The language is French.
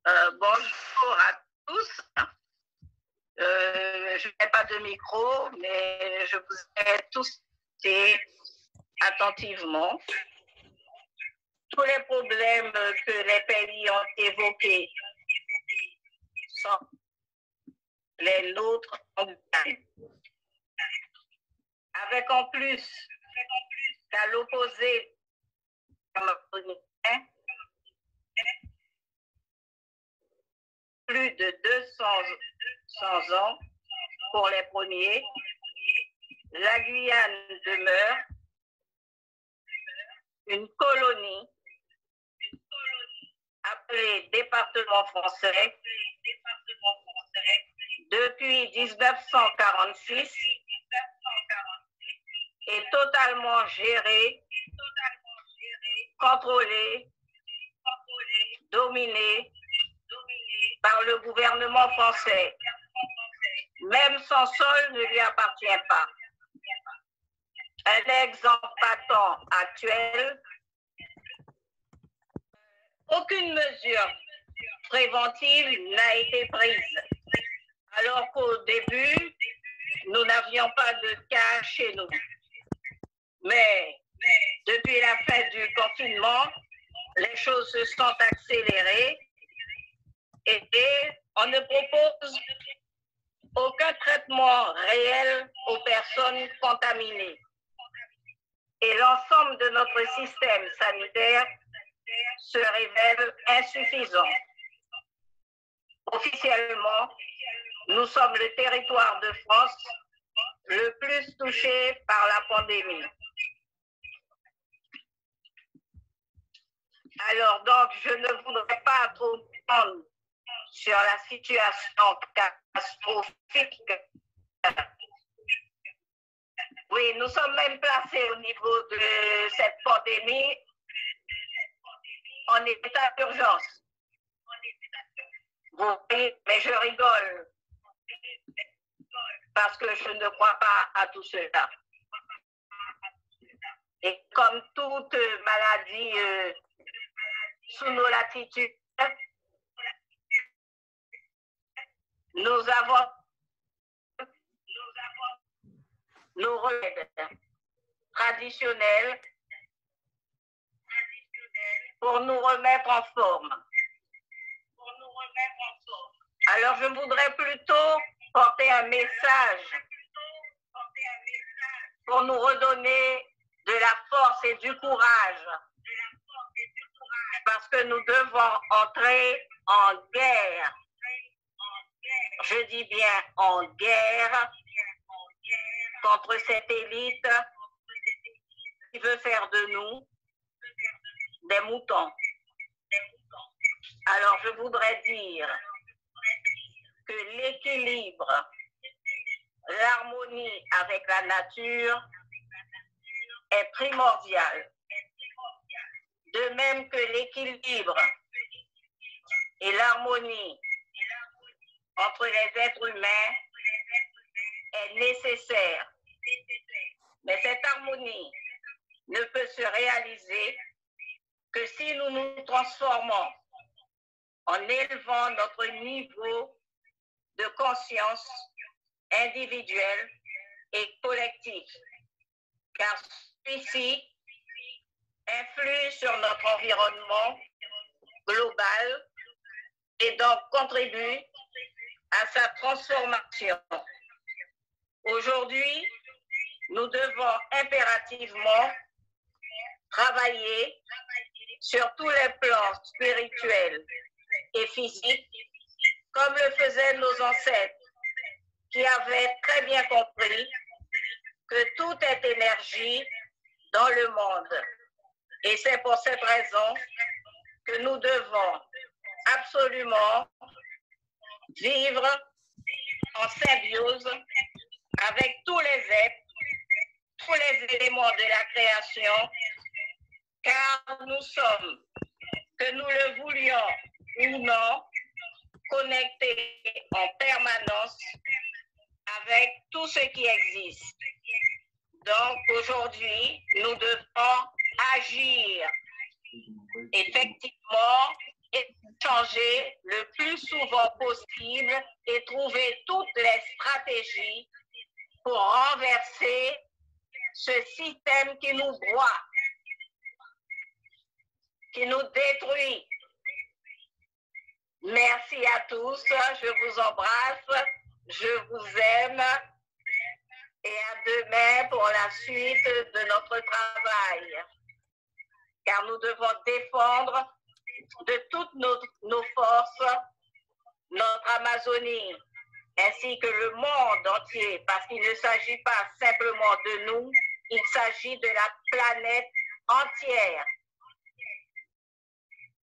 Bonjour à tous. Je n'ai pas de micro, mais je vous ai tous écouté attentivement. Tous les problèmes que les pays ont évoqués sont les nôtres en Guyane. Avec en plus qu'à l'opposé, plus de 200 ans pour les premiers, la Guyane demeure une colonie appelée département français depuis 1946 et totalement gérée, contrôlée, dominée par le gouvernement français. Même son sol ne lui appartient pas. Un exemple patent actuel, aucune mesure préventive n'a été prise, alors qu'au début, nous n'avions pas de cas chez nous. Mais depuis la fin du confinement, les choses se sont accélérées et on ne propose aucun traitement réel aux personnes contaminées. Et l'ensemble de notre système sanitaire se révèle insuffisant. Officiellement, nous sommes le territoire de France le plus touché par la pandémie. Alors donc, je ne voudrais pas trop prendre sur la situation catastrophique. Oui, nous sommes même placés au niveau de cette pandémie en état d'urgence. Vous voyez, mais je rigole parce que je ne crois pas à tout cela. Et comme toute maladie sous nos latitudes, nous avons nos remèdes traditionnels pour nous remettre en forme. Alors, je voudrais plutôt porter un message pour nous redonner de la force et du courage, parce que nous devons entrer en guerre. Je dis bien en guerre contre cette élite qui veut faire de nous des moutons. Alors, je voudrais dire que l'équilibre, l'harmonie avec la nature est primordial. De même que l'équilibre et l'harmonie entre les êtres humains est nécessaire. Mais cette harmonie ne peut se réaliser que si nous nous transformons en élevant notre niveau de conscience individuelle et collective, car celui-ci influe sur notre environnement global et donc contribue à sa transformation. Aujourd'hui, nous devons impérativement travailler sur tous les plans spirituels et physiques, comme le faisaient nos ancêtres, qui avaient très bien compris que tout est énergie dans le monde. Et c'est pour cette raison que nous devons absolument vivre en symbiose avec tous les êtres, tous les éléments de la création, car nous sommes, que nous le voulions ou non, connectés en permanence avec tout ce qui existe. Donc aujourd'hui, nous devons agir effectivement échanger le plus souvent possible et trouver toutes les stratégies pour renverser ce système qui nous broie, qui nous détruit. Merci à tous, je vous embrasse, je vous aime et à demain pour la suite de notre travail. Car nous devons défendre de toutes nos forces notre Amazonie, ainsi que le monde entier, parce qu'il ne s'agit pas simplement de nous, il s'agit de la planète entière.